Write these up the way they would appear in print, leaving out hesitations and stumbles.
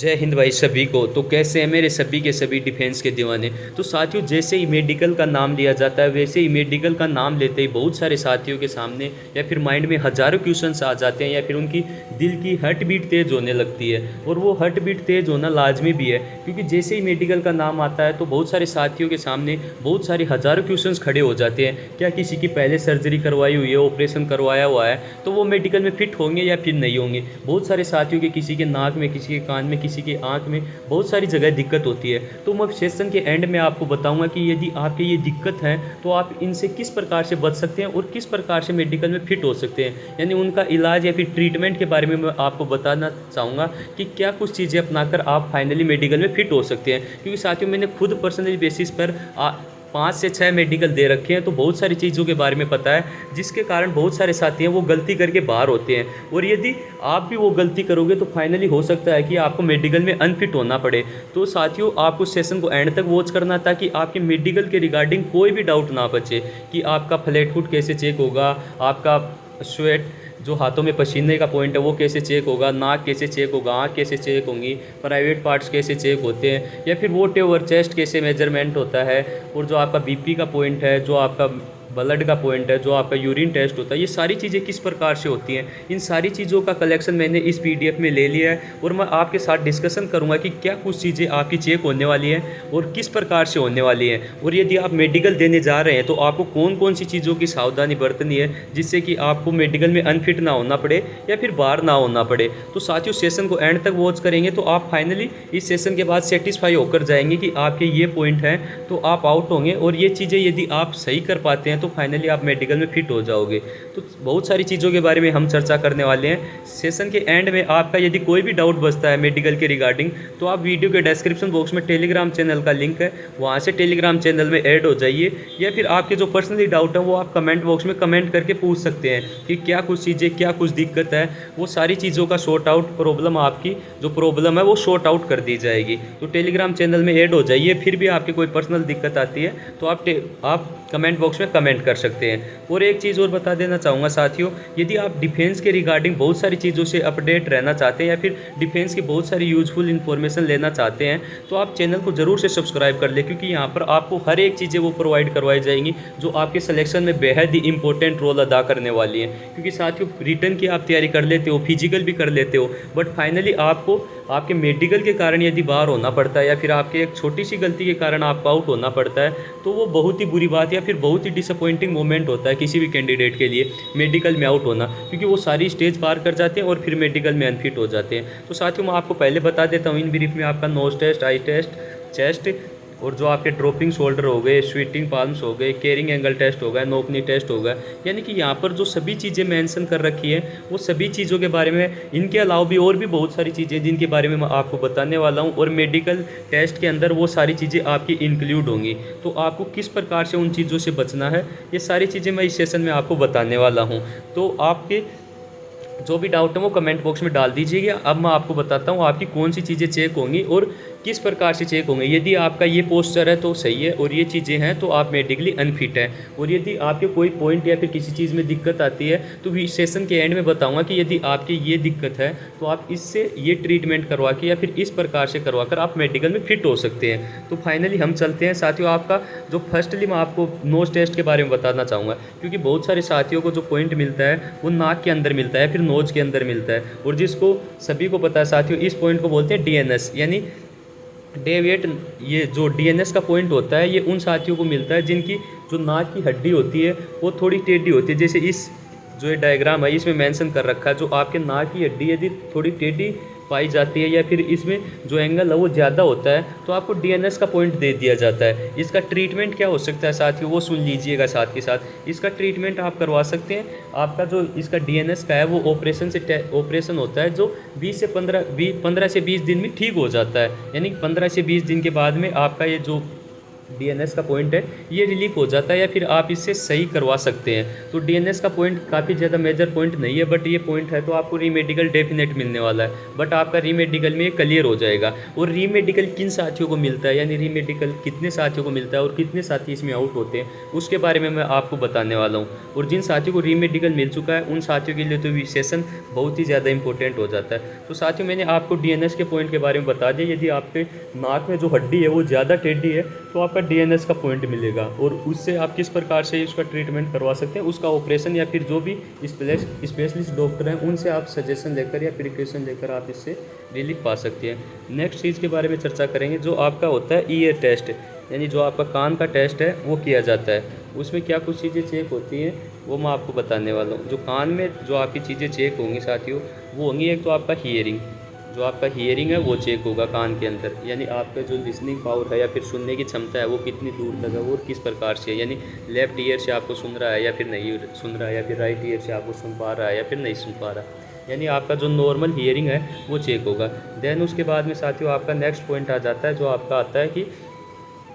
जय हिंद भाई सभी को। तो कैसे हैं मेरे सभी के सभी डिफेंस के दीवाने। तो साथियों, जैसे ही मेडिकल का नाम लिया जाता है वैसे ही मेडिकल का नाम लेते ही बहुत सारे साथियों के सामने या फिर माइंड में हज़ारों क्वेश्चंस आ जाते हैं या फिर उनकी दिल की हार्ट बीट तेज़ होने लगती है। और वो हार्ट बीट तेज़ होना लाजमी भी है, क्योंकि जैसे ही मेडिकल का नाम आता है तो बहुत सारे साथियों के सामने बहुत सारे हज़ारों क्वेश्चंस खड़े हो जाते हैं। क्या किसी की पहले सर्जरी करवाई हुई है, ऑपरेशन करवाया हुआ है, तो वो मेडिकल में फिट होंगे या फिर नहीं होंगे। बहुत सारे साथियों के किसी के नाक में, किसी के कान में, किसी की आंख में बहुत सारी जगह दिक्कत होती है। तो मैं सेशन के एंड में आपको बताऊंगा कि यदि आपके ये दिक्कत है तो आप इनसे किस प्रकार से बच सकते हैं और किस प्रकार से मेडिकल में फिट हो सकते हैं, यानी उनका इलाज या फिर ट्रीटमेंट के बारे में मैं आपको बताना चाहूँगा कि क्या कुछ चीज़ें अपनाकर आप फाइनली मेडिकल में फिट हो सकते हैं। क्योंकि साथियों, मैंने खुद पर्सनली बेसिस पर 5 से 6 मेडिकल दे रखे हैं, तो बहुत सारी चीज़ों के बारे में पता है, जिसके कारण बहुत सारे साथी हैं वो गलती करके बाहर होते हैं। और यदि आप भी वो गलती करोगे तो फाइनली हो सकता है कि आपको मेडिकल में अनफिट होना पड़े। तो साथियों, आपको सेशन को एंड तक वॉच करना ताकि आपके मेडिकल के रिगार्डिंग कोई भी डाउट ना बचे कि आपका फ्लैट फुट कैसे चेक होगा, आपका स्वेट जो हाथों में पसीने का पॉइंट है वो कैसे चेक होगा, नाक कैसे चेक होगा, आँख कैसे चेक होंगी, प्राइवेट पार्ट्स कैसे चेक होते हैं, या फिर वोट ओवर चेस्ट कैसे मेजरमेंट होता है, और जो आपका बीपी का पॉइंट है, जो आपका ब्लड का पॉइंट है, जो आपका यूरिन टेस्ट होता है, ये सारी चीज़ें किस प्रकार से होती हैं। इन सारी चीज़ों का कलेक्शन मैंने इस पीडीएफ में ले लिया है और मैं आपके साथ डिस्कशन करूंगा कि क्या कुछ चीज़ें आपकी चेक होने वाली हैं और किस प्रकार से होने वाली हैं। और यदि आप मेडिकल देने जा रहे हैं तो आपको कौन कौन सी चीज़ों की सावधानी बरतनी है जिससे कि आपको मेडिकल में अनफिट ना होना पड़े या फिर बाहर ना होना पड़े। तो साथियों, सेशन को एंड तक वॉच करेंगे तो आप फाइनली इस सेशन के बाद सेटिस्फाई होकर जाएंगे कि आपके ये पॉइंट हैं, तो आप आउट होंगे। और ये चीज़ें यदि आप सही कर पाते हैं तो फाइनली आप मेडिकल में फिट हो जाओगे। तो बहुत सारी चीज़ों के बारे में हम चर्चा करने वाले हैं। सेशन के एंड में आपका यदि कोई भी डाउट बचता है मेडिकल के रिगार्डिंग, तो आप वीडियो के डिस्क्रिप्शन बॉक्स में टेलीग्राम चैनल का लिंक है, वहाँ से टेलीग्राम चैनल में ऐड हो जाइए। या फिर आपके जो पर्सनली डाउट है वो आप कमेंट बॉक्स में कमेंट करके पूछ सकते हैं कि क्या कुछ चीज़ें, क्या कुछ दिक्कत है। वो सारी चीज़ों का शॉर्ट आउट, प्रॉब्लम आपकी जो प्रॉब्लम है वो शॉर्ट आउट कर दी जाएगी। तो टेलीग्राम चैनल में ऐड हो जाइए। फिर भी आपकी कोई पर्सनल दिक्कत आती है तो आप कमेंट बॉक्स में कमेंट कर सकते हैं। और एक चीज़ और बता देना चाहूँगा साथियों, यदि आप डिफेंस के रिगार्डिंग बहुत सारी चीज़ों से अपडेट रहना चाहते हैं या फिर डिफेंस की बहुत सारी यूजफुल इन्फॉर्मेशन लेना चाहते हैं तो आप चैनल को ज़रूर से सब्सक्राइब कर लें, क्योंकि यहाँ पर आपको हर एक चीज़ें वो प्रोवाइड करवाई जाएंगी जो आपके सिलेक्शन में बेहद ही इंपॉर्टेंट रोल अदा करने वाली हैं। क्योंकि साथियों, रिटर्न की आप तैयारी कर लेते हो, फिजिकल भी कर लेते हो, बट फाइनली आपको आपके मेडिकल के कारण यदि बाहर होना पड़ता है या फिर आपके एक छोटी सी गलती के कारण आपको आउट होना पड़ता है, तो वो बहुत ही बुरी बात या फिर बहुत ही डिसअपॉइंटिंग मोमेंट होता है किसी भी कैंडिडेट के लिए मेडिकल में आउट होना, क्योंकि वो सारी स्टेज पार कर जाते हैं और फिर मेडिकल में अनफिट हो जाते हैं। तो साथियों, मैं आपको पहले बता देता हूँ इन ब्रीफ में, आपका नोज टेस्ट, आई टेस्ट, चेस्ट, और जो आपके ड्रॉपिंग शोल्डर हो गए, स्वीटिंग पाल्म्स हो गए, कैरिंग एंगल टेस्ट हो गया, नोकनी टेस्ट हो गया, यानी कि यहाँ पर जो सभी चीज़ें मेंशन कर रखी है वो सभी चीज़ों के बारे में, इनके अलावा भी और भी बहुत सारी चीज़ें जिनके बारे में मैं आपको बताने वाला हूँ। और मेडिकल टेस्ट के अंदर वो सारी चीज़ें आपकी इंक्लूड होंगी। तो आपको किस प्रकार से उन चीज़ों से बचना है, ये सारी चीज़ें मैं इस सेशन में आपको बताने वाला हूँ। तो आपके जो भी डाउट है वो कमेंट बॉक्स में डाल दीजिएगा। अब मैं आपको बताता हूँ आपकी कौन सी चीज़ें चेक होंगी और किस प्रकार से चेक होंगे। यदि आपका ये पोस्चर है तो सही है और ये चीज़ें हैं तो आप मेडिकली अनफिट हैं। और यदि आपके कोई पॉइंट या फिर किसी चीज़ में दिक्कत आती है तो भी सेशन के एंड में बताऊंगा कि यदि आपकी ये दिक्कत है तो आप इससे ये ट्रीटमेंट करवा के या फिर इस प्रकार से करवा कर आप मेडिकल में फिट हो सकते हैं। तो फाइनली हम चलते हैं साथियों। आपका जो फर्स्टली मैं आपको नोज टेस्ट के बारे में बताना चाहूँगा, क्योंकि बहुत सारे साथियों को जो पॉइंट मिलता है वो नाक के अंदर मिलता है, फिर नोज के अंदर मिलता है, और जिसको सभी को पता है साथियों, इस पॉइंट को बोलते हैं डीएनएस, यानी डेविएट। ये जो डीएनएस का पॉइंट होता है ये उन साथियों को मिलता है जिनकी जो नाक की हड्डी होती है वो थोड़ी टेढ़ी होती है। जैसे इस जो ये डायग्राम है इसमें मेंशन कर रखा है, जो आपके नाक की हड्डी यदि थोड़ी टेढ़ी पाई जाती है या फिर इसमें जो एंगल है वो ज़्यादा होता है तो आपको डीएनएस का पॉइंट दे दिया जाता है। इसका ट्रीटमेंट क्या हो सकता है साथियों, वो सुन लीजिएगा साथ के साथ। इसका ट्रीटमेंट आप करवा सकते हैं। आपका जो इसका डीएनएस का है वो ऑपरेशन होता है जो 15 से 20 दिन में ठीक हो जाता है, यानी 15 से 20 दिन के बाद में आपका ये जो डीएनएस का पॉइंट है ये रिलीफ हो जाता है या फिर आप इससे सही करवा सकते हैं। तो डीएनएस का पॉइंट काफ़ी ज़्यादा मेजर पॉइंट नहीं है, बट ये पॉइंट है तो आपको रीमेडिकल डेफिनेट मिलने वाला है, बट आपका रीमेडिकल में ये क्लियर हो जाएगा। और रीमेडिकल किन साथियों को मिलता है, यानी रीमेडिकल कितने साथियों को मिलता है और कितने साथी इसमें आउट होते हैं, उसके बारे में मैं आपको बताने वाला हूँ। और जिन साथियों को रीमेडिकल मिल चुका है उन साथियों के लिए तो ये सेशन बहुत ही ज़्यादा इंपॉर्टेंट हो जाता है। तो साथियों मैंने आपको डीएनएस के पॉइंट के बारे में बता दिया। यदि आपके नाक में जो हड्डी है वो ज़्यादा टेढ़ी है तो आपका डीएनएस का पॉइंट मिलेगा, और उससे आप किस प्रकार से उसका ट्रीटमेंट करवा सकते हैं, उसका ऑपरेशन या फिर जो भी स्पेशलिस्ट डॉक्टर हैं उनसे आप सजेशन लेकर या प्रिकॉशन लेकर आप इससे रिलीफ पा सकते हैं। नेक्स्ट चीज़ के बारे में चर्चा करेंगे जो आपका होता है ईयर टेस्ट, यानी जो आपका कान का टेस्ट है वो किया जाता है। उसमें क्या कुछ चीज़ें चेक होती हैं वो मैं आपको बताने वाला हूँ। जो कान में जो आपकी चीज़ें चेक होंगी साथियों वो होंगी, एक तो आपका हियरिंग, जो आपका हियरिंग है वो चेक होगा कान के अंदर, यानी आपका जो लिसनिंग पावर है या फिर सुनने की क्षमता है वो कितनी दूर तक है और किस प्रकार से है, यानी लेफ्ट ईयर से आपको सुन रहा है या फिर नहीं सुन रहा है, या फिर राइट ईयर से आपको सुन पा रहा है या फिर नहीं सुन पा रहा, यानी आपका जो नॉर्मल हियरिंग है वो चेक होगा। देन उसके बाद में साथियों आपका नेक्स्ट पॉइंट आ जाता है जो आपका आता है कि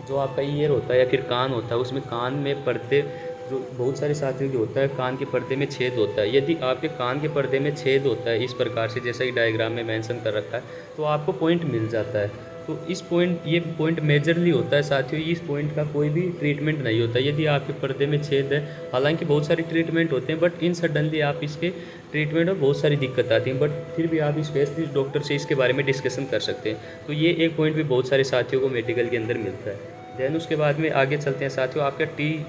जो आपका ईयर होता है या फिर कान होता है उसमें कान में पर्दे, जो बहुत सारे साथियों की होता है कान के पर्दे में छेद होता है। यदि आपके कान के पर्दे में छेद होता है इस प्रकार से जैसा कि डायग्राम में मेंशन कर रखा है तो आपको पॉइंट मिल जाता है। तो इस पॉइंट, ये पॉइंट मेजरली होता है साथियों, इस पॉइंट का कोई भी ट्रीटमेंट नहीं होता यदि आपके पर्दे में छेद है। हालांकि बहुत सारे ट्रीटमेंट होते हैं बट इन सडनली आप इसके ट्रीटमेंट में बहुत सारी दिक्कत आती है, बट फिर भी आप स्पेशलिस्ट डॉक्टर से इसके बारे में डिस्कशन कर सकते हैं। तो ये एक पॉइंट भी बहुत सारे साथियों को मेडिकल के अंदर मिलता है। देन उसके बाद में आगे चलते हैं साथियों, आपका टी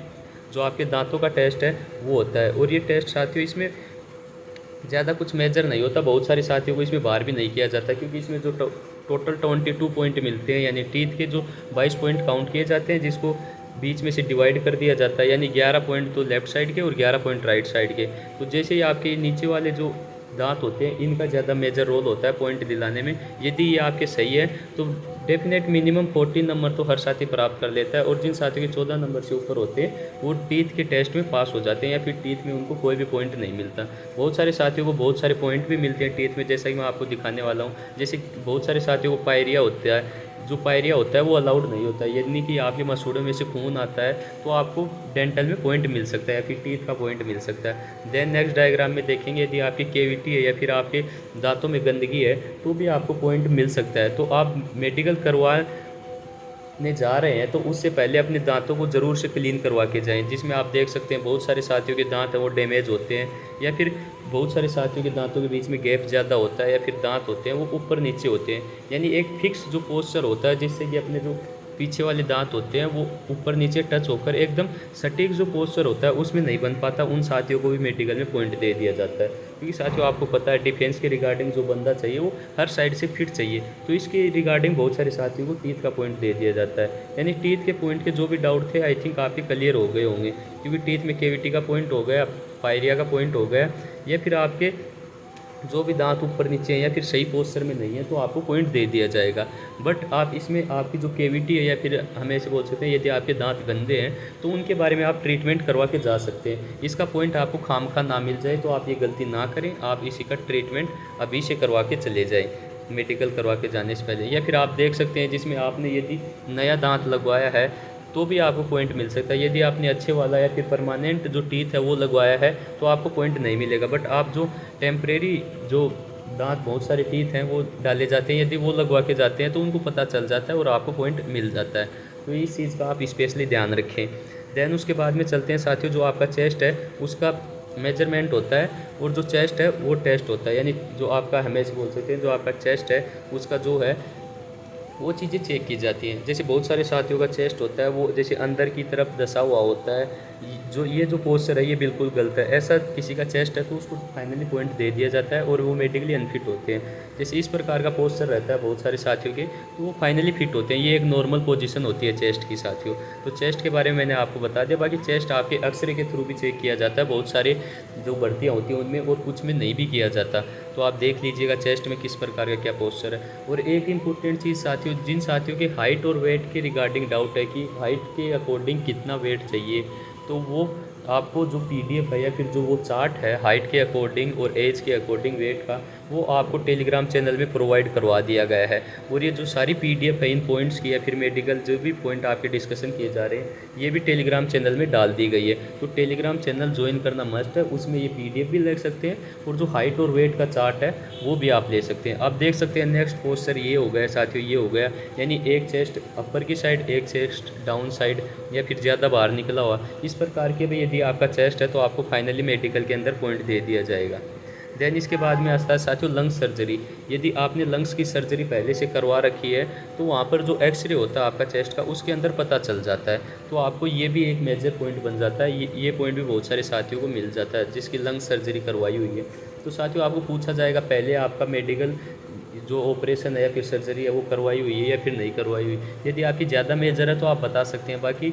जो आपके दांतों का टेस्ट है वो होता है। और ये टेस्ट साथियों इसमें ज़्यादा कुछ मेजर नहीं होता, बहुत सारे साथियों को इसमें बाहर भी नहीं किया जाता क्योंकि इसमें जो टोटल 22 पॉइंट मिलते हैं, यानी टीथ के जो 22 पॉइंट काउंट किए जाते हैं जिसको बीच में से डिवाइड कर दिया जाता है, यानी 11 पॉइंट तो लेफ्ट साइड के और 11 पॉइंट राइट साइड के। तो जैसे ही आपके नीचे वाले जो दांत होते हैं इनका ज़्यादा मेजर रोल होता है पॉइंट दिलाने में। यदि ये आपके सही है तो डेफिनेट मिनिमम 14 नंबर तो हर साथी प्राप्त कर लेता है, और जिन साथियों के 14 नंबर से ऊपर होते हैं वो टीथ के टेस्ट में पास हो जाते हैं या फिर टीथ में उनको कोई भी पॉइंट नहीं मिलता। बहुत सारे साथियों को बहुत सारे पॉइंट भी मिलते हैं टीथ में, जैसा कि मैं आपको दिखाने वाला हूँ। जैसे बहुत सारे साथियों को पायरिया होता है, जो पायरिया होता है वो अलाउड नहीं होता है, यानी कि आपके मसूड़ों में से खून आता है तो आपको डेंटल में पॉइंट मिल सकता है या फिर टीथ का पॉइंट मिल सकता है। देन नेक्स्ट डायग्राम में देखेंगे यदि आपकी केविटी है या फिर आपके दांतों में गंदगी है तो भी आपको पॉइंट मिल सकता है। तो आप मेडिकल करवाने जा रहे हैं तो उससे पहले अपने दांतों को ज़रूर से क्लीन करवा के जाएं, जिसमें आप देख सकते हैं बहुत सारे साथियों के दांत हैं वो डैमेज होते हैं, या फिर बहुत सारे साथियों के दांतों के बीच में गैप ज़्यादा होता है, या फिर दांत होते हैं वो ऊपर नीचे होते हैं, यानी एक फिक्स जो पोस्चर होता है जिससे कि अपने जो पीछे वाले दांत होते हैं वो ऊपर नीचे टच होकर एकदम सटीक जो पोस्चर होता है उसमें नहीं बन पाता, उन साथियों को भी मेडिकल में पॉइंट दे दिया जाता है। क्योंकि साथियों आपको पता है डिफेंस के रिगार्डिंग जो बंदा चाहिए वो हर साइड से फिट चाहिए, तो इसके रिगार्डिंग बहुत सारे साथियों को टीथ का पॉइंट दे दिया जाता है। यानी टीथ के पॉइंट के जो भी डाउट थे आई थिंक काफ़ी क्लियर हो गए होंगे, क्योंकि टीथ में केविटी का पॉइंट हो गया, पायरिया का पॉइंट हो गया, या फिर आपके जो भी दांत ऊपर नीचे हैं या फिर सही पोस्चर में नहीं है तो आपको पॉइंट दे दिया जाएगा। बट आप इसमें आपकी जो केविटी है या फिर हम ऐसे बोल सकते हैं यदि आपके दांत गंदे हैं तो उनके बारे में आप ट्रीटमेंट करवा के जा सकते हैं। इसका पॉइंट आपको खामखा ना मिल जाए तो आप ये गलती ना करें, आप इसी का ट्रीटमेंट अभी से करवा के चले जाएँ मेडिकल करवा के जाने से पहले। या फिर आप देख सकते हैं जिसमें आपने यदि नया दांत लगवाया है तो भी आपको पॉइंट मिल सकता है। यदि आपने अच्छे वाला या फिर परमानेंट जो टीथ है वो लगवाया है तो आपको पॉइंट नहीं मिलेगा, बट आप जो टेम्परेरी जो दांत बहुत सारे टीथ हैं वो डाले जाते हैं यदि वो लगवा के जाते हैं तो उनको पता चल जाता है और आपको पॉइंट मिल जाता है। तो इस चीज़ का आप स्पेशली ध्यान रखें। देन उसके बाद में चलते हैं साथियों, जो आपका चेस्ट है उसका मेजरमेंट होता है और जो चेस्ट है वो टेस्ट होता है, यानी जो आपका हमेशा बोल सकते हैं जो आपका चेस्ट है उसका जो है वो चीज़ें चेक की जाती हैं। जैसे बहुत सारे साथियों का चेस्ट होता है वो जैसे अंदर की तरफ धंसा हुआ होता है, ये जो पोस्चर है ये बिल्कुल गलत है। ऐसा किसी का चेस्ट है तो उसको फाइनली पॉइंट दे दिया जाता है और वो मेडिकली अनफिट होते हैं। जैसे इस प्रकार का पोस्चर रहता है बहुत सारे साथियों के तो वो फाइनली फिट होते हैं, ये एक नॉर्मल पोजीशन होती है चेस्ट की साथियों। तो चेस्ट के बारे में मैंने आपको बता दिया। बाकी चेस्ट आपके एक्सरे के थ्रू भी चेक किया जाता है, बहुत सारे जो भर्तियाँ होती हैं उनमें, और कुछ में नहीं भी किया जाता। तो आप देख लीजिएगा चेस्ट में किस प्रकार का क्या पोस्चर है। और एक इम्पोर्टेंट चीज़ साथियों, जिन साथियों के हाइट और वेट के रिगार्डिंग डाउट है कि हाइट के अकॉर्डिंग कितना वेट चाहिए, तो वो आपको जो पीडीएफ है या फिर जो वो चार्ट है हाइट के अकॉर्डिंग और एज के अकॉर्डिंग वेट का, वो आपको टेलीग्राम चैनल में प्रोवाइड करवा दिया गया है। और ये जो सारी पीडीएफ है इन पॉइंट्स की या फिर मेडिकल जो भी पॉइंट आपके डिस्कशन किए जा रहे हैं, ये भी टेलीग्राम चैनल में डाल दी गई है। तो टेलीग्राम चैनल ज्वाइन करना मस्ट है, उसमें ये पीडीएफ भी ले सकते हैं और जो हाइट और वेट का चार्ट है वो भी आप ले सकते हैं। आप देख सकते हैं नेक्स्ट पोस्चर ये हो गया साथियों, ये हो गया, यानी एक चेस्ट अपर की साइड, एक चेस्ट डाउन साइड या फिर ज़्यादा बाहर निकला हुआ, इस प्रकार के भी यदि आपका चेस्ट है तो आपको फाइनली मेडिकल के अंदर पॉइंट दे दिया जाएगा। देन इसके बाद में आता है साथियों लंग्स सर्जरी। यदि आपने लंग्स की सर्जरी पहले से करवा रखी है तो वहाँ पर जो एक्सरे होता है आपका चेस्ट का, उसके अंदर पता चल जाता है, तो आपको ये भी एक मेजर पॉइंट बन जाता है। ये पॉइंट भी बहुत सारे साथियों को मिल जाता है जिसकी लंग्स सर्जरी करवाई हुई है। तो साथियों आपको पूछा जाएगा पहले आपका मेडिकल जो ऑपरेशन है या फिर सर्जरी है वो करवाई हुई है या फिर नहीं करवाई हुई। यदि आपकी ज़्यादा मेजर है तो आप बता सकते हैं। बाकी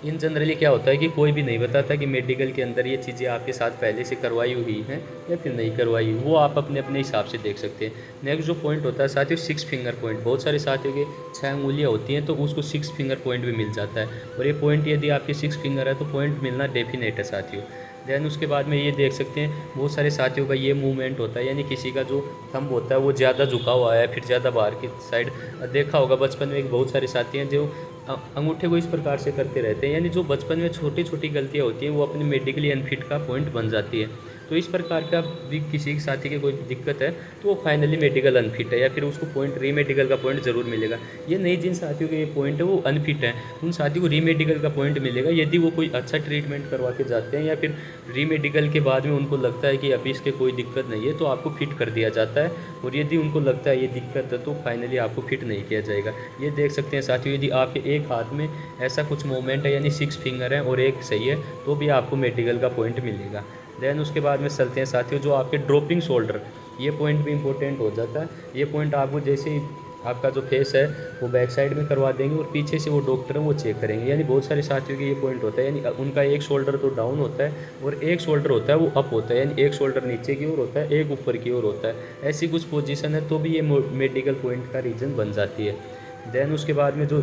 इन जनरली क्या होता है कि कोई भी नहीं बताता कि मेडिकल के अंदर ये चीज़ें आपके साथ पहले से करवाई हुई हैं या फिर नहीं करवाई हुई, वो आप अपने अपने हिसाब से देख सकते हैं। नेक्स्ट जो पॉइंट होता है साथियों 6 फिंगर पॉइंट। बहुत सारे साथियों के 6 अंगुलियाँ होती हैं तो उसको 6 फिंगर पॉइंट भी मिल जाता है, और ये पॉइंट यदि आपके 6 फिंगर है तो पॉइंट मिलना डेफिनेट है साथियों। देन उसके बाद में ये देख सकते हैं बहुत सारे साथियों का ये मूवमेंट होता है, यानी किसी का जो थंब होता है वो ज़्यादा झुका हुआ है फिर ज़्यादा बाहर की साइड। देखा होगा बचपन में एक बहुत सारे साथी हैं जो अंगूठे को इस प्रकार से करते रहते हैं, यानी जो बचपन में छोटी छोटी गलतियाँ होती हैं वो अपनी मेडिकली अनफिट का पॉइंट बन जाती है। तो इस प्रकार का भी किसी के साथी की कोई दिक्कत है तो वो फाइनली मेडिकल अनफिट है या फिर उसको पॉइंट रीमेडिकल का पॉइंट ज़रूर मिलेगा। ये नहीं जिन साथियों के ये पॉइंट है वो अनफिट है उन साथियों को रीमेडिकल का पॉइंट मिलेगा यदि वो कोई अच्छा ट्रीटमेंट करवा के जाते हैं या फिर रीमेडिकल के बाद में उनको लगता है कि अभी इसके कोई दिक्कत नहीं है तो आपको फिट कर दिया जाता है, और यदि उनको लगता है ये दिक्कत है तो फाइनली आपको फिट नहीं किया जाएगा। ये देख सकते हैं साथियों यदि आपके एक हाथ में ऐसा कुछ मूवमेंट है यानी 6 फिंगर है और एक सही है तो भी आपको मेडिकल का पॉइंट मिलेगा। देन उसके बाद में चलते हैं साथियों जो आपके ड्रॉपिंग शोल्डर, ये पॉइंट भी इंपॉर्टेंट हो जाता है। ये पॉइंट आपको जैसे ही आपका जो फेस है वो बैक साइड में करवा देंगे और पीछे से वो डॉक्टर है वो चेक करेंगे, यानी बहुत सारे साथियों के ये पॉइंट होता है, यानी उनका एक शोल्डर तो डाउन होता है और एक शोल्डर होता है वो अप होता है, यानी एक शोल्डर नीचे की ओर होता है एक ऊपर की ओर होता है। ऐसी कुछ पोजीशन है तो भी ये मेडिकल पॉइंट का रीज़न बन जाती है। देन उसके बाद में जो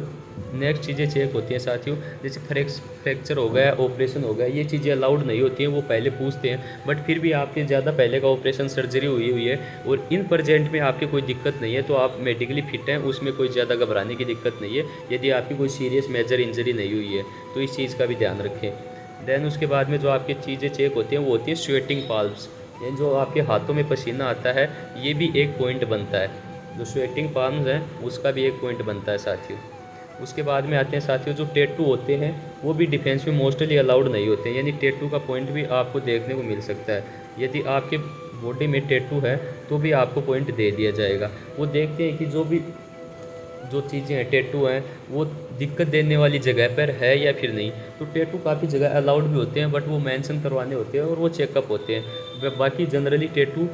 नेक्स्ट चीज़ें चेक होती हैं साथियों जैसे फ्रैक्चर हो गया, ऑपरेशन हो गया, ये चीज़ें अलाउड नहीं होती हैं, वो पहले पूछते हैं। बट फिर भी आपके ज़्यादा पहले का ऑपरेशन सर्जरी हुई है और इन प्रेजेंट में आपकी कोई दिक्कत नहीं है तो आप मेडिकली फिट हैं, उसमें कोई ज़्यादा घबराने की दिक्कत नहीं है यदि आपकी कोई सीरियस मेजर इंजरी नहीं हुई है, तो इस चीज़ का भी ध्यान रखें। देन उसके बाद में जो आपकी चीज़ें चेक होती हैं वो होती हैं स्वेटिंग पाल्म्स, यानी जो आपके हाथों में पसीना आता है ये भी एक पॉइंट बनता है। जो स्वेटिंग पाल्म्स हैं उसका भी एक पॉइंट बनता है साथियों। उसके बाद में आते हैं साथियों जो टैटू होते हैं वो भी डिफेंस में मोस्टली अलाउड नहीं होते हैं, यानी टैटू का पॉइंट भी आपको देखने को मिल सकता है। यदि आपके बॉडी में टैटू है तो भी आपको पॉइंट दे दिया जाएगा। वो देखते हैं कि जो चीज़ें हैं टैटू हैं वो दिक्कत देने वाली जगह पर है या फिर नहीं। तो टैटू काफ़ी जगह अलाउड भी होते हैं बट वो मेंशन करवाने होते हैं और वो चेकअप होते हैं। बाकी जनरली टैटू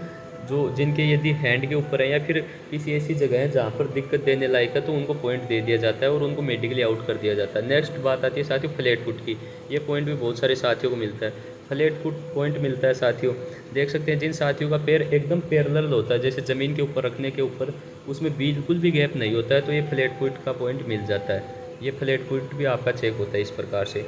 जो जिनके यदि हैंड के ऊपर है या फिर किसी ऐसी जगह है जहाँ पर दिक्कत देने लायक है तो उनको पॉइंट दे दिया जाता है और उनको मेडिकली आउट कर दिया जाता है। नेक्स्ट बात आती है साथियों फ्लैट फुट की। ये पॉइंट भी बहुत सारे साथियों को मिलता है, फ्लैट फुट पॉइंट मिलता है साथियों। देख सकते हैं जिन साथियों का पैर एकदम पैरेलल होता है जैसे ज़मीन के ऊपर रखने के ऊपर उसमें बिल्कुल भी गैप नहीं होता है तो ये फ्लैट फुट का पॉइंट मिल जाता है। ये फ्लैट फुट भी आपका चेक होता है इस प्रकार से।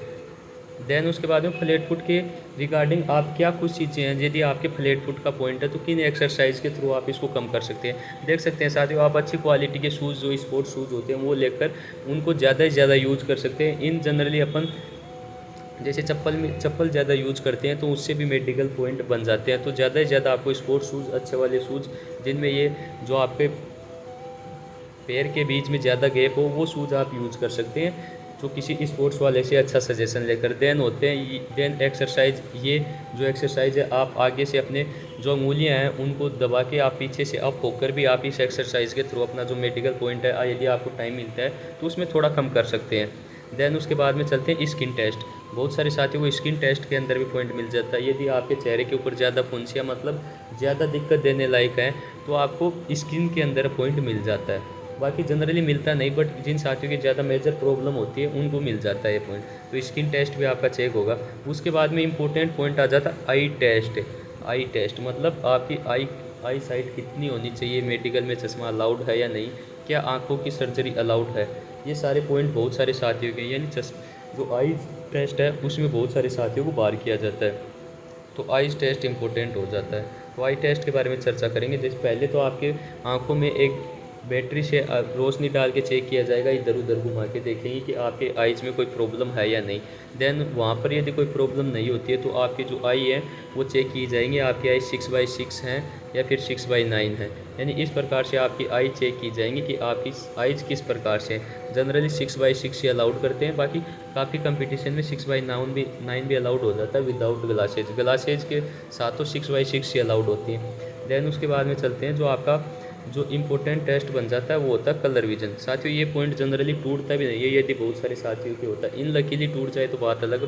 देन उसके बाद में फ्लैट फुट के रिगार्डिंग आप क्या कुछ चीज़ें हैं यदि आपके फ्लैट फुट का पॉइंट है तो किन एक्सरसाइज के थ्रू आप इसको कम कर सकते हैं। देख सकते हैं साथियों आप अच्छी क्वालिटी के शूज़ जो स्पोर्ट्स शूज़ होते हैं वो लेकर उनको ज़्यादा से ज़्यादा यूज कर सकते हैं। इन जनरली अपन जैसे चप्पल ज़्यादा यूज करते हैं तो उससे भी मेडिकल पॉइंट बन जाते हैं। तो ज़्यादा से ज़्यादा आपको स्पोर्ट्स शूज़ अच्छे वाले शूज़ जिनमें ये जो आपके पैर के बीच में ज़्यादा गैप हो वो शूज़ आप यूज़ कर सकते हैं, जो किसी स्पोर्ट्स वाले से अच्छा सजेशन लेकर। देन होते हैं देन एक्सरसाइज। ये जो एक्सरसाइज है आप आगे से अपने जो उंगलियां हैं उनको दबा के आप पीछे से अप होकर भी आप इस एक्सरसाइज के थ्रू अपना जो मेडिकल पॉइंट है यदि आपको टाइम मिलता है तो उसमें थोड़ा कम कर सकते हैं। देन उसके बाद में चलते हैं स्किन टेस्ट। बहुत सारे साथियों को स्किन टेस्ट के अंदर भी पॉइंट मिल जाता है। यदि आपके चेहरे के ऊपर ज़्यादा फुंसियाँ मतलब ज़्यादा दिक्कत देने लायक है तो आपको स्किन के अंदर पॉइंट मिल जाता है। बाकी जनरली मिलता नहीं बट जिन साथियों की ज़्यादा मेजर प्रॉब्लम होती है उनको मिल जाता है ये पॉइंट। तो स्किन टेस्ट भी आपका चेक होगा। उसके बाद में इंपॉर्टेंट पॉइंट आ जाता है आई टेस्ट। आई टेस्ट मतलब आपकी आई साइट कितनी होनी चाहिए, मेडिकल में चश्मा अलाउड है या नहीं, क्या आंखों की सर्जरी अलाउड है। ये सारे पॉइंट बहुत सारे साथियों के, यानी जो टेस्ट है उसमें बहुत सारे साथियों को बाहर किया जाता है। तो आइज़ टेस्ट इंपॉर्टेंट हो जाता है। तो आई टेस्ट के बारे में चर्चा करेंगे। जैसे पहले तो आपके आंखों में एक बैटरी से रोशनी डाल के चेक किया जाएगा, इधर उधर घुमा के देखेंगे कि आपके आइज़ में कोई प्रॉब्लम है या नहीं। देन वहाँ पर यदि कोई प्रॉब्लम नहीं होती है तो आपकी जो आई है वो चेक की जाएंगी, आपकी आई 6/6 हैं या फिर 6/9 है। यानी इस प्रकार से आपकी आई चेक की जाएंगी कि आपकी आइज़ किस प्रकार से है। जनरली 6/6 ही अलाउड करते हैं, बाकी काफ़ी कंपटीशन में 6/9 भी अलाउड हो जाता है विदाउट ग्लासेज। ग्लासेज के साथ तो 6/6 ही अलाउड होती हैं। देन उसके बाद में चलते हैं, जो आपका जो इम्पोर्टेंट टेस्ट बन जाता है वो होता है कलर विजन। साथियों ये पॉइंट जनरली टूटता भी नहीं है, यदि बहुत सारे साथियों के होता है। इन लकीली टूट जाए तो बात अलग है,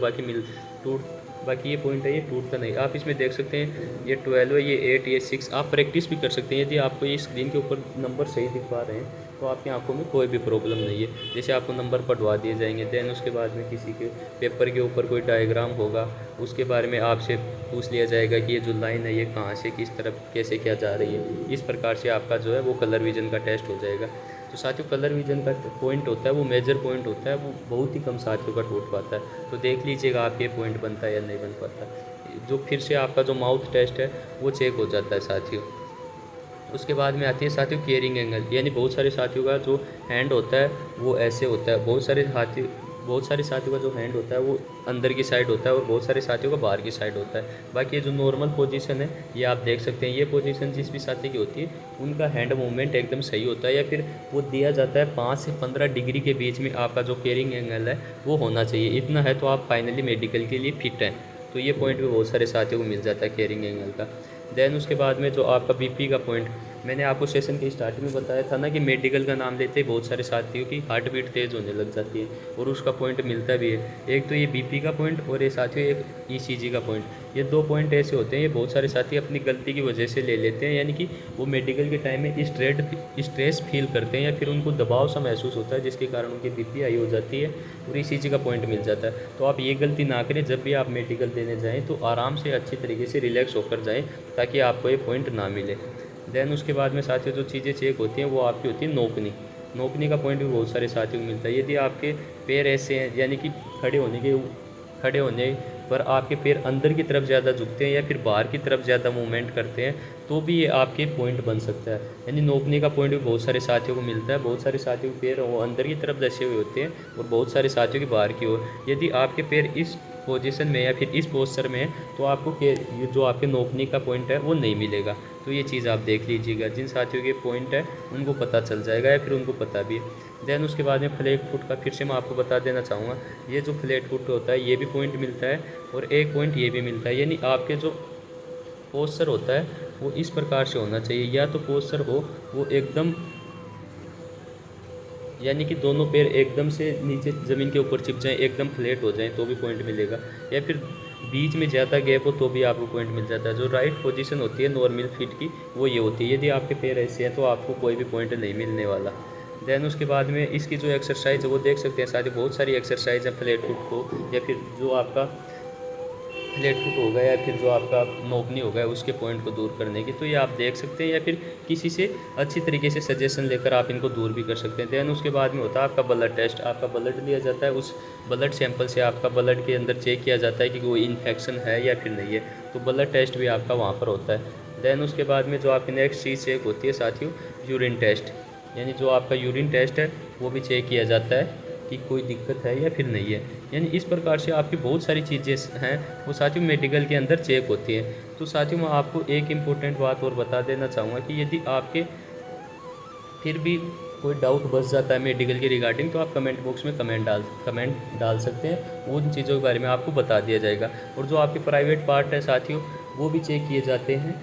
बाकी ये पॉइंट है ये टूटता नहीं। आप इसमें देख सकते हैं ये 12 है, ये 8, ये 6। आप प्रैक्टिस भी कर सकते हैं। यदि आपको ये स्क्रीन के ऊपर नंबर सही दिख पा रहे हैं तो आपकी आंखों में कोई भी प्रॉब्लम नहीं है। जैसे आपको नंबर पढ़वा दिए जाएंगे, देन उसके बाद में किसी के पेपर के ऊपर कोई डायग्राम होगा, उसके बारे में आपसे पूछ लिया जाएगा कि ये जो लाइन है ये कहाँ से किस तरफ कैसे क्या जा रही है। इस प्रकार से आपका जो है वो कलर विजन का टेस्ट हो जाएगा। तो साथियों कलर विजन का पॉइंट होता है वो मेजर पॉइंट होता है, वो बहुत ही कम साथियों का टूट पाता है। तो देख लीजिएगा आप ये पॉइंट बनता है या नहीं बन पाता। जो फिर से आपका जो माउथ टेस्ट है वो चेक हो जाता है साथियों। उसके बाद में आती है साथियों केयरिंग एंगल। यानी बहुत सारे साथियों का जो हैंड होता है वो ऐसे होता है, बहुत सारे साथियों का जो हैंड होता है वो अंदर की साइड होता है और बहुत सारे साथियों का बाहर की साइड होता है। बाकी ये जो नॉर्मल पोजीशन है ये आप देख सकते हैं, ये पोजीशन जिस भी साथी की होती है उनका हैंड मूवमेंट एकदम सही होता है, या फिर वो दिया जाता है 5 से 15 डिग्री के बीच में आपका जो केयरिंग एंगल है वो होना चाहिए। इतना है तो आप फाइनली मेडिकल के लिए फिट हैं। तो ये पॉइंट भी बहुत सारे साथियों को मिल जाता है केयरिंग एंगल का। देन उसके बाद में जो आपका बीपी का पॉइंट, मैंने आपको सेशन के स्टार्टिंग में बताया था ना कि मेडिकल का नाम लेते ही बहुत सारे साथियों की हार्ट बीट तेज़ होने लग जाती है और उसका पॉइंट मिलता भी है। एक तो ये बीपी का पॉइंट और ये साथियों एक ईसीजी का पॉइंट। ये 2 पॉइंट ऐसे होते हैं, ये बहुत सारे साथी अपनी गलती की वजह से ले लेते हैं। यानी कि वो मेडिकल के टाइम में स्ट्रेस फील करते हैं या फिर उनको दबाव सा महसूस होता है जिसके कारण उनकी बीपी हाई हो जाती है और ईसीजी का पॉइंट मिल जाता है। तो आप ये गलती ना करें, जब भी आप मेडिकल देने जाएँ तो आराम से अच्छी तरीके से रिलैक्स होकर जाएँ ताकि आपको ये पॉइंट ना मिले। देन उसके बाद में साथियों जो चीज़ें चेक होती हैं वो आपकी होती है नोकनी का पॉइंट भी बहुत सारे साथियों को मिलता है। यदि आपके पैर ऐसे हैं यानी कि खड़े होने पर आपके पैर अंदर की तरफ ज़्यादा झुकते हैं या फिर बाहर की तरफ ज़्यादा मूवमेंट करते हैं तो भी ये आपके पॉइंट बन सकता है। यानी नोकनी का पॉइंट भी बहुत सारे साथियों को मिलता है। बहुत सारे साथियों के पैर वो अंदर की तरफ दसे हुए होते हैं और बहुत सारे साथियों के बाहर की ओर। यदि आपके पैर इस पोजीशन में या फिर इस पोस्चर में है तो आपको ये जो आपके नोकनी का पॉइंट है वो नहीं मिलेगा। तो ये चीज़ आप देख लीजिएगा, जिन साथियों के पॉइंट है उनको पता चल जाएगा या फिर उनको पता भी है। देन उसके बाद में फ्लैट फुट का फिर से मैं आपको बता देना चाहूँगा, ये जो फ्लैट फुट होता है ये भी पॉइंट मिलता है और एक पॉइंट ये भी मिलता है। यानी आपके जो पोस्चर होता है वो इस प्रकार से होना चाहिए, या तो पोस्चर हो वो एकदम यानी कि दोनों पैर एकदम से नीचे ज़मीन के ऊपर चिप जाएं, एकदम फ्लैट हो जाएं तो भी पॉइंट मिलेगा, या फिर बीच में ज़्यादा गैप हो तो भी आपको पॉइंट मिल जाता है। जो राइट पोजीशन होती है नॉर्मल फिट की वो ये होती है। यदि आपके पैर ऐसे हैं तो आपको कोई भी पॉइंट नहीं मिलने वाला। देन उसके बाद में इसकी जो एक्सरसाइज है वो देख सकते हैं साथ ही बहुत सारी एक्सरसाइज है फ्लैट फुट को या फिर जो आपका फ्लैट फुट होगा या फिर जो आपका नोकनी होगा उसके पॉइंट को दूर करने की। तो ये आप देख सकते हैं या फिर किसी से अच्छी तरीके से सजेशन लेकर आप इनको दूर भी कर सकते हैं। देन उसके बाद में होता है आपका ब्लड टेस्ट। आपका ब्लड लिया जाता है, उस ब्लड सैंपल से आपका ब्लड के अंदर चेक किया जाता है कि कोई इन्फेक्शन है या फिर नहीं है। तो ब्लड टेस्ट भी आपका वहाँ पर होता है। देन उसके बाद में जो आपकी नेक्स्ट चीज़ चेक होती है साथियों यूरिन टेस्ट। यानी जो आपका यूरिन टेस्ट है वो भी चेक किया जाता है कि कोई दिक्कत है या फिर नहीं है। यानी इस प्रकार से आपकी बहुत सारी चीज़ें हैं वो साथियों मेडिकल के अंदर चेक होती हैं। तो साथियों मैं आपको एक इम्पोर्टेंट बात और बता देना चाहूँगा कि यदि आपके फिर भी कोई डाउट बच जाता है मेडिकल के रिगार्डिंग तो आप कमेंट बॉक्स में कमेंट डाल सकते हैं, उन चीज़ों के बारे में आपको बता दिया जाएगा। और जो आपके प्राइवेट पार्ट है साथियों वो भी चेक किए जाते हैं,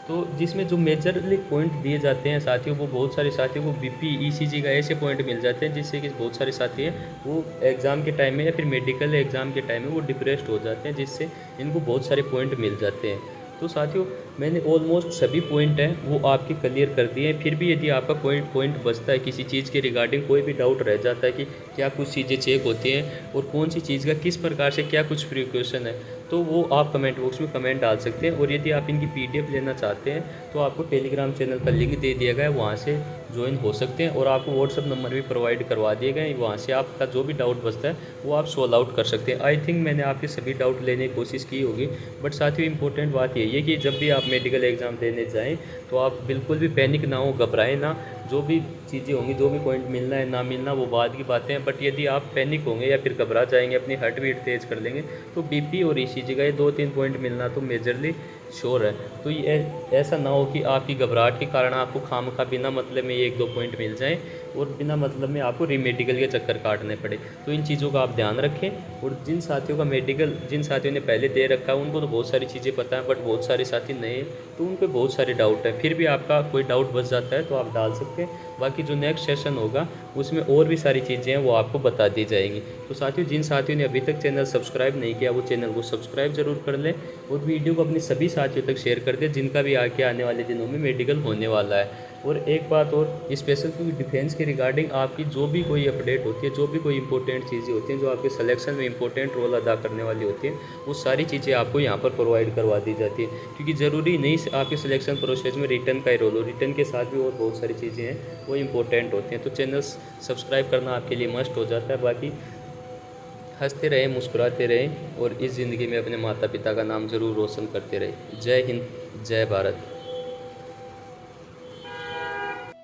तो जिसमें जो मेजरली पॉइंट दिए जाते हैं साथियों वो बहुत सारे साथियों को बीपी ईसीजी का ऐसे पॉइंट मिल जाते हैं जिससे कि बहुत सारे साथी हैं वो एग्ज़ाम के टाइम में या फिर मेडिकल एग्ज़ाम के टाइम में वो डिप्रेस्ड हो जाते हैं, जिससे इनको बहुत सारे पॉइंट मिल जाते हैं। तो साथियों मैंने ऑलमोस्ट सभी पॉइंट हैं वो आपके क्लियर कर दिए हैं। फिर भी यदि आपका कोई पॉइंट बचता है किसी चीज़ के रिगार्डिंग, कोई भी डाउट रह जाता है कि क्या कुछ चीज़ें चेक होती हैं और कौन सी चीज़ का किस प्रकार से क्या कुछ प्रिकॉशन है, तो वो आप कमेंट बॉक्स में कमेंट डाल सकते हैं। और यदि आप इनकी PDF लेना चाहते हैं तो आपको टेलीग्राम चैनल का लिंक दे दिया गया है, वहाँ से ज्वाइन हो सकते हैं। और आपको व्हाट्सअप नंबर भी प्रोवाइड करवा दिए गए, वहाँ से आपका जो भी डाउट बचता है वो आप सॉल्व आउट कर सकते हैं। आई थिंक मैंने आपके सभी डाउट लेने की कोशिश की होगी। बट साथियों इंपॉर्टेंट बात यही है कि जब भी आप मेडिकल एग्ज़ाम देने जाएँ तो आप बिल्कुल भी पैनिक ना हो, घबराएं ना। जो भी चीज़ें होंगी, जो भी पॉइंट मिलना है ना मिलना, वो बाद की बातें हैं। बट यदि आप पैनिक होंगे या फिर घबरा जाएंगे, अपनी हार्ट बीट तेज़ कर लेंगे, तो BP और ECG का ये 2-3 पॉइंट मिलना तो मेजरली श्योर है। तो ये ऐसा ना हो कि आपकी घबराहट के कारण आपको खामखा बिना मतलब में 1-2 पॉइंट मिल जाएं और बिना मतलब में आपको रीमेडिकल के चक्कर काटने पड़े। तो इन चीज़ों का आप ध्यान रखें। और जिन साथियों का मेडिकल, जिन साथियों ने पहले दे रखा है, उनको तो बहुत सारी चीज़ें पता है, बट बहुत सारे साथी नए हैं तो उन पे बहुत सारे डाउट है। फिर भी आपका कोई डाउट बच जाता है तो आप डाल सकते हैं। बाकी जो नेक्स्ट सेशन होगा उसमें और भी सारी चीज़ें हैं, वो आपको बता दी जाएंगी। तो साथियों, जिन साथियों ने अभी तक चैनल सब्सक्राइब नहीं किया वो चैनल को सब्सक्राइब जरूर कर लें और वीडियो को अपने सभी साथियों तक शेयर कर दें जिनका भी आगे आने वाले दिनों में मेडिकल होने वाला है। और एक बात और, स्पेशल डिफेंस के रिगार्डिंग आपकी जो भी कोई अपडेट होती है, जो भी कोई इंपॉर्टेंट चीज़ें होती हैं जो आपके सिलेक्शन में इंपॉर्टेंट रोल अदा करने वाली होती हैं, वो सारी चीज़ें आपको यहाँ पर प्रोवाइड करवा दी जाती है। क्योंकि ज़रूरी नहीं आपके सिलेक्शन प्रोसेस में रिटर्न का ही रोल हो, रिटर्न के साथ भी और बहुत सारी चीज़ें हैं वो इंपॉर्टेंट होती हैं। तो चैनल सब्सक्राइब करना आपके लिए मस्ट हो जाता है। बाकी हंसते रहें, मुस्कुराते रहें और इस ज़िंदगी में अपने माता पिता का नाम ज़रूर रोशन करते रहें। जय हिंद, जय भारत।